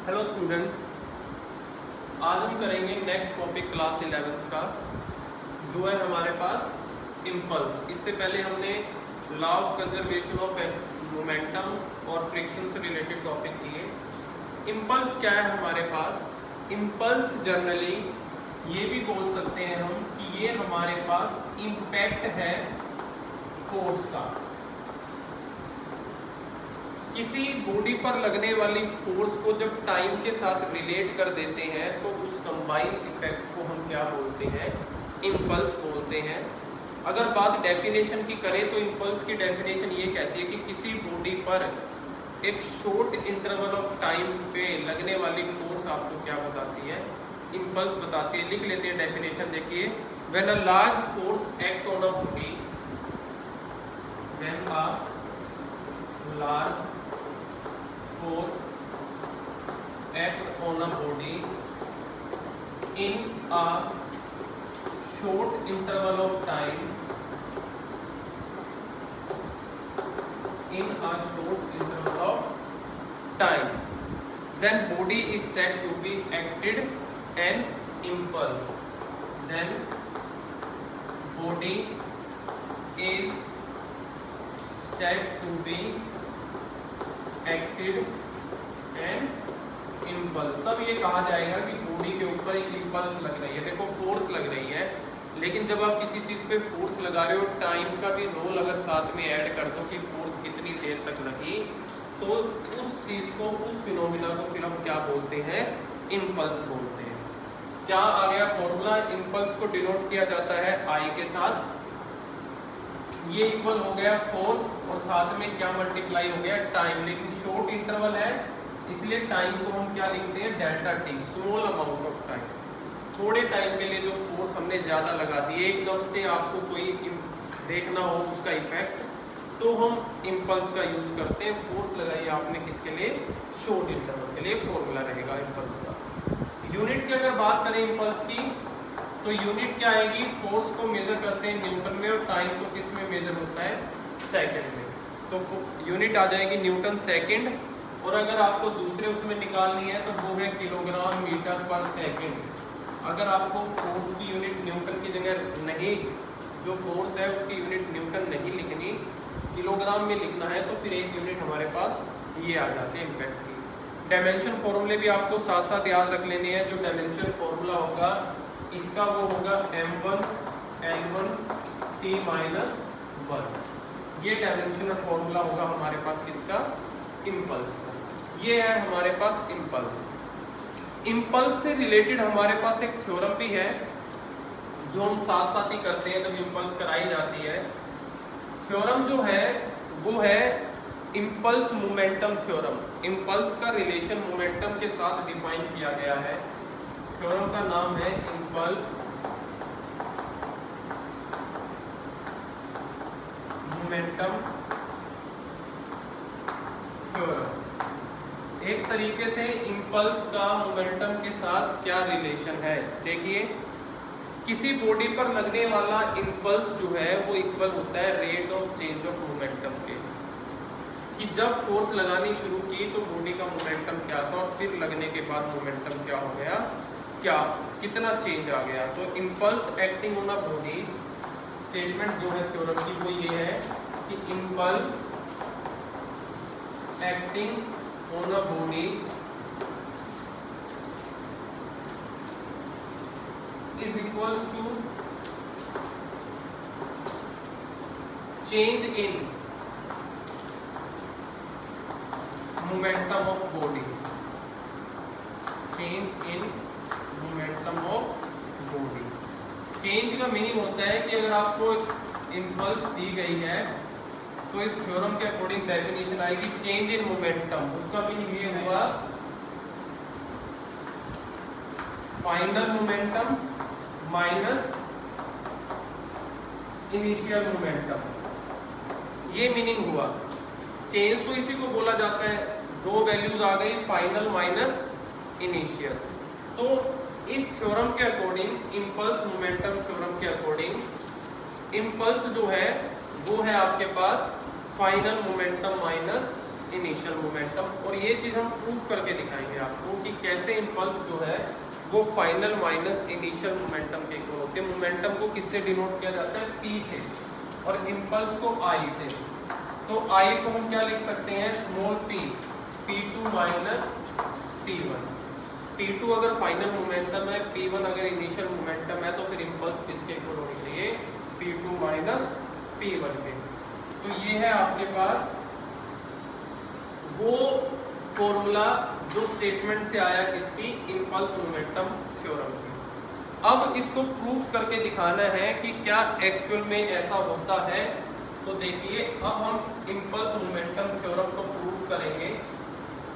Hello students, आज हम करेंगे नेक्स्ट टॉपिक क्लास 11th का, जो है हमारे पास इम्पल्स। इससे पहले हमने law of conservation of momentum और फ्रिक्शन से रिलेटेड टॉपिक किए। इम्पल्स क्या है हमारे पास? इम्पल्स जनरली ये भी बोल सकते हैं हम कि ये हमारे पास इम्पैक्ट है फोर्स का। किसी बॉडी पर लगने वाली फोर्स को जब टाइम के साथ रिलेट कर देते हैं तो उस कंबाइन इफेक्ट को हम क्या बोलते हैं? इम्पल्स बोलते हैं। अगर बात डेफिनेशन की करें तो इम्पल्स की डेफिनेशन ये कहती है कि किसी बॉडी पर एक शॉर्ट इंटरवल ऑफ टाइम पे लगने वाली फोर्स आपको क्या बताती है? इम्पल्स बताती है। लिख लेते हैं डेफिनेशन, देखिए। When a large force act on a body, when a large force act on a body in a short interval of time, then body is said to be acted an impulse. Then body is said to be acted and impulse. तब ये कहा जाएगा कि body के ऊपर एक impulse लग रही है। देखो, फोर्स लग रही है, लेकिन जब आप किसी चीज़ पे फोर्स लगा रहे हो, टाइम का भी रोल अगर साथ में ऐड कर दो कि फोर्स कितनी देर तक लगी, तो उस चीज़ को, उस फिनोमिना को फिर हम क्या बोलते हैं? इम्पल्स बोलते हैं। क्या आ गया फॉर्मूला? इम्पल्स को डिनोट किया जाता है आई के साथ। ये इक्वल हो गया फोर्स और साथ में क्या मल्टीप्लाई हो गया? टाइम। लेकिन शॉर्ट इंटरवल है, इसलिए टाइम को हम क्या लिखते हैं? Delta T, small amount of time. थोड़े टाइम के लिए जो फोर्स हमने ज़्यादा लगा दी, एकदम से आपको कोई देखना हो उसका इफेक्ट, तो हम इम्पल्स का यूज करते हैं। फोर्स लगाई आपने किसके लिए? शॉर्ट इंटरवल के लिए। फॉर्मूला रहेगा इम्पल्स का। यूनिट की अगर बात करें इम्पल्स की, तो यूनिट क्या आएगी? फोर्स को मेजर करते हैं न्यूटन में और टाइम को किस में मेजर होता है? सेकंड में। तो यूनिट आ जाएगी न्यूटन सेकंड। और अगर आपको दूसरे उसमें निकालनी है तो वो है किलोग्राम मीटर पर सेकंड। अगर आपको फोर्स की यूनिट न्यूटन की जगह नहीं, जो फोर्स है उसकी यूनिट न्यूटन नहीं लिखनी, किलोग्राम में लिखना है, तो फिर एक यूनिट हमारे पास ये आ जाती है इम्पैक्ट की। डायमेंशन फॉर्मूले भी आपको साथ साथ याद रख लेने हैं। जो डायमेंशन फॉर्मूला होगा इसका वो होगा m1 n1 t माइनस 1। ये डायमेंशनल फॉर्मूला होगा हमारे पास किसका? इम्पल्स का। ये है हमारे पास इम्पल्स। इम्पल्स से रिलेटेड हमारे पास एक थ्योरम भी है जो हम साथ साथ ही करते हैं जब इम्पल्स कराई जाती है। थ्योरम जो है वो है इम्पल्स मोमेंटम थ्योरम। इम्पल्स का रिलेशन मोमेंटम के साथ डिफाइन किया गया है। थ्योरम का नाम है इम्पल्स मोमेंटम थ्योरम। एक तरीके से इम्पल्स का मोमेंटम के साथ क्या रिलेशन है? देखिए, किसी बॉडी पर लगने वाला इम्पल्स जो है वो इक्वल होता है rate of change of momentum के। कि जब फोर्स लगानी शुरू की तो बॉडी का मोमेंटम क्या था और फिर लगने के बाद मोमेंटम क्या हो गया, क्या कितना चेंज आ गया। तो impulse acting on a body, statement जो है थ्योरम की वो ये है कि impulse acting on a body is equals to change in momentum of body. Change in momentum of body. Change का मीनिंग होता है कि अगर आपको इम्पल्स दी गई है तो इस थ्योरम के अकॉर्डिंग डेफिनेशन आएगी चेंज इन मोमेंटम। उसका मीनिंग ये हुआ final momentum minus initial momentum. ये मीनिंग हुआ। चेंज तो इसी को बोला जाता है, दो वैल्यूज आ गई, फाइनल माइनस इनिशियल। तो इस थ्योरम के अकॉर्डिंग, इम्पल्स मोमेंटम थ्योरम के अकॉर्डिंग, इम्पल्स जो है वो है आपके पास final momentum minus initial momentum. और ये चीज़ हम प्रूफ करके दिखाएंगे आपको कि कैसे इम्पल्स जो है वो फाइनल माइनस इनिशियल मोमेंटम के इक्वल होते हैं। मोमेंटम को किससे डिनोट किया जाता है? P से, और इम्पल्स को I से। तो I को हम क्या लिख सकते हैं? Small p, P2 minus P1। P2 अगर फाइनल मोमेंटम है, P1 अगर इनिशियल मोमेंटम है, तो फिर इम्पल्स किसके इक्वल होनी चाहिए? P2 माइनस P1 के। तो ये है आपके पास वो फॉर्मूला जो स्टेटमेंट से आया किसकी? इम्पल्स मोमेंटम थ्योरम की। अब इसको प्रूफ करके दिखाना है कि क्या एक्चुअल में ऐसा होता है। तो देखिए, अब हम इम्पल्स मोमेंटम थ्योरम को प्रूफ करेंगे,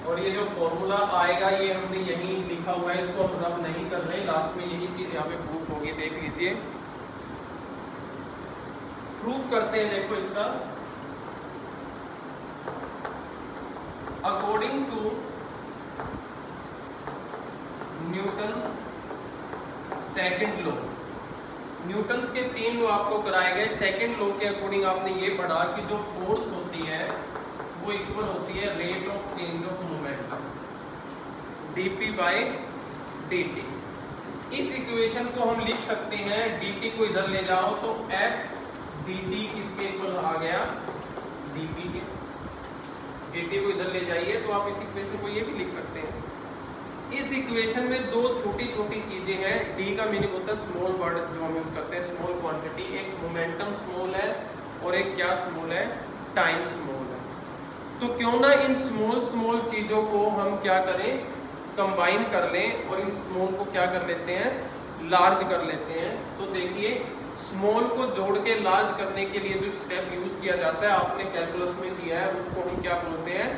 और ये जो फॉर्मूला आएगा ये हमने यहीं लिखा हुआ है, इसको हम रब नहीं कर रहे, लास्ट में यही चीज यहाँ पे प्रूफ होगी। देख लीजिए, प्रूफ करते हैं। देखो इसका, according to Newton's second law, Newton's के 3 लॉ आपको कराए गए। सेकंड लॉ के अकॉर्डिंग आपने ये पढ़ा कि जो फोर्स होती है वो इक्वल होती है rate of change of momentum, dp by dt। इस इक्वेशन को हम लिख सकते हैं, dt को इधर ले जाओ तो f dt किसके इक्वल आ गया? dp के। dt को इधर ले जाइए तो आप इस इक्वेशन को ये भी लिख सकते हैं। इस इक्वेशन में दो छोटी छोटी चीजें हैं। d का मीनिंग होता है स्मॉल वर्ड जो हम यूज करते हैं, स्मॉल क्वांटिटी। एक मोमेंटम स्मॉल है और एक क्या स्मॉल है? टाइम स्मॉल है। तो क्यों ना इन स्मॉल स्मॉल चीजों को हम क्या करें? कंबाइन कर लें और इन स्मॉल को क्या कर लेते हैं? लार्ज कर लेते हैं। तो देखिए, स्मॉल को जोड़ के लार्ज करने के लिए जो स्टेप यूज किया जाता है, आपने कैलकुलस में दिया है, उसको हम क्या बोलते हैं?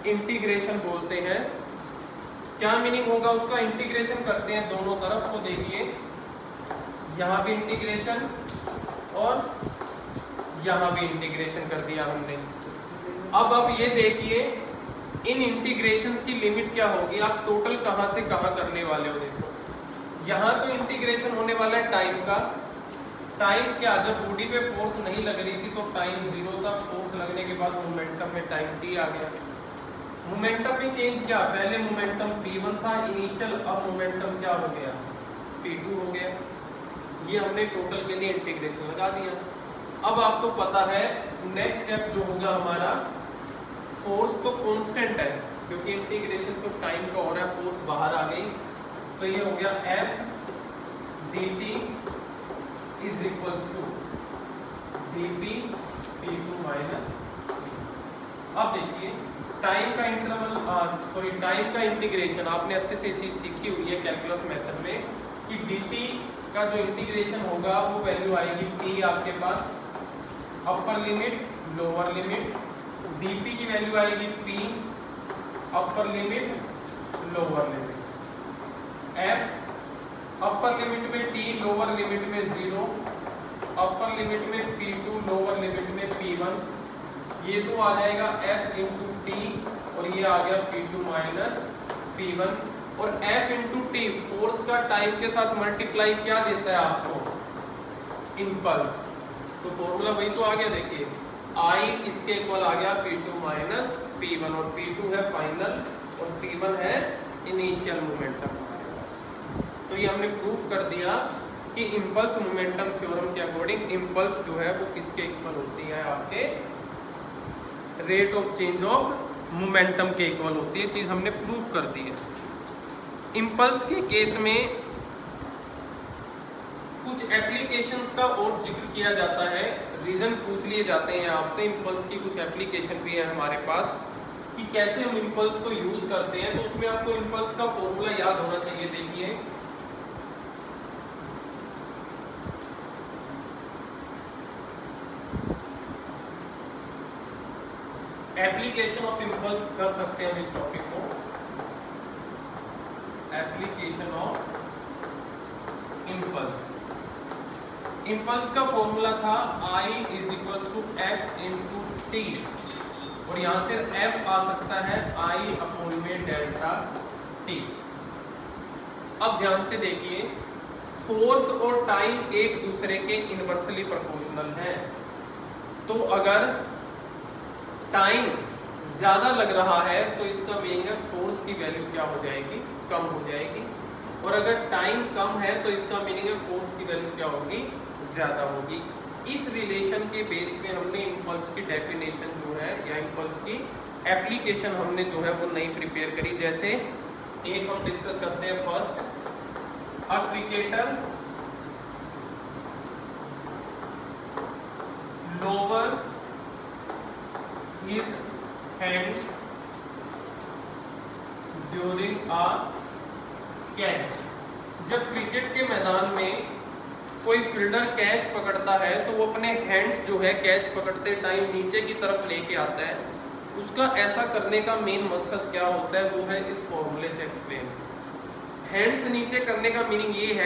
इंटीग्रेशन बोलते हैं। क्या मीनिंग होगा उसका? इंटीग्रेशन करते हैं दोनों तरफ। तो देखिए, यहाँ भी इंटीग्रेशन और यहाँ भी इंटीग्रेशन कर दिया हमने। अब ये देखिए, इन इंटीग्रेशंस की लिमिट क्या होगी? आप टोटल कहाँ से कहाँ करने वाले हो? देखो, यहाँ तो इंटीग्रेशन होने वाला है टाइम का। टाइम क्या? जब बॉडी पे फोर्स नहीं लग रही थी तो टाइम 0 था, फोर्स लगने के बाद मोमेंटम में टाइम t आ गया। मोमेंटम में चेंज क्या? पहले मोमेंटम P1 था इनिशियल, अब मोमेंटम क्या हो गया? P2 हो गया। ये हमने टोटल के लिए इंटीग्रेशन लगा दिया। अब आपको पता है नेक्स्ट स्टेप जो होगा हमारा, फोर्स तो कांस्टेंट है क्योंकि इंटीग्रेशन तो टाइम का हो रहा है, फोर्स बाहर आ गई। तो ये हो गया F dt is equals to dp P2 minus. अब देखिए, टाइम का इंटरवल टाइम का इंटीग्रेशन आपने अच्छे से चीज सीखी हुई है कैलकुलस मेथड में कि dt का जो इंटीग्रेशन होगा वो वैल्यू आएगी t आपके पास, upper limit lower limit, dp की वैल्यू आएगी p upper limit lower limit, f upper limit में t लोअर लिमिट में 0, अपर लिमिट में p2 लोअर लिमिट में p1। ये तो आ जाएगा f इंटू टी और ये आ गया P2 माइनस P1। और F इंटू टी फोर्स का टाइम के साथ मल्टीप्लाई क्या देता है आपको? इम्पल्स। तो फॉर्मूला वही तो आ गया। देखिए, I इसके इक्वल आ गया P2 माइनस P1, और P2 है फाइनल और P1 है इनिशियल मोमेंटम हमारे पास। तो ये हमने प्रूफ कर दिया कि इम्पल्स मोमेंटम थ्योरम के अकॉर्डिंग इम्पल्स जो है वो किसके इक्वल होती है? आपके rate of change of momentum के इक्वल होती है। चीज हमने प्रूफ कर दी है। इम्पल्स के केस में कुछ एप्लीकेशंस का और जिक्र किया जाता है, रीजन पूछ लिए जाते हैं आपसे। इम्पल्स की कुछ एप्लीकेशन भी है हमारे पास कि कैसे हम इम्पल्स को यूज करते हैं। तो उसमें आपको इम्पल्स का फॉर्मूला याद होना चाहिए। देखिए, एप्लीकेशन ऑफ इम्पल्स कर सकते हैं हम इस टॉपिक को। एप्लीकेशन ऑफ इम्पल्स, इम्पल्स का फॉर्मूला था I is equal to F into T, और यहां से F आ सकता है I अपॉन में डेल्टा टी। अब ध्यान से देखिए, फोर्स और टाइम एक दूसरे के इनवर्सली प्रोपोर्शनल है। तो अगर टाइम ज़्यादा लग रहा है तो इसका मीनिंग है फोर्स की वैल्यू क्या हो जाएगी, कम हो जाएगी। और अगर टाइम कम है तो इसका मीनिंग है फोर्स की वैल्यू क्या होगी, ज़्यादा होगी। इस रिलेशन के बेस पे हमने इम्पल्स की डेफिनेशन जो है या इम्पल्स की एप्लीकेशन हमने जो है वो नई प्रिपेयर करी। जैसे एक हम डिस्कस करते हैं first, a cricketer louvers his hands during a catch. जब क्रिकेट के मैदान में कोई फील्डर कैच पकड़ता है तो वो अपने हैंड्स जो है कैच पकड़ते टाइम नीचे की तरफ लेके आता है। उसका ऐसा करने का मेन मकसद क्या होता है, वो है इस फॉर्मूले से एक्सप्लेन। हैंड्स नीचे करने का मीनिंग ये है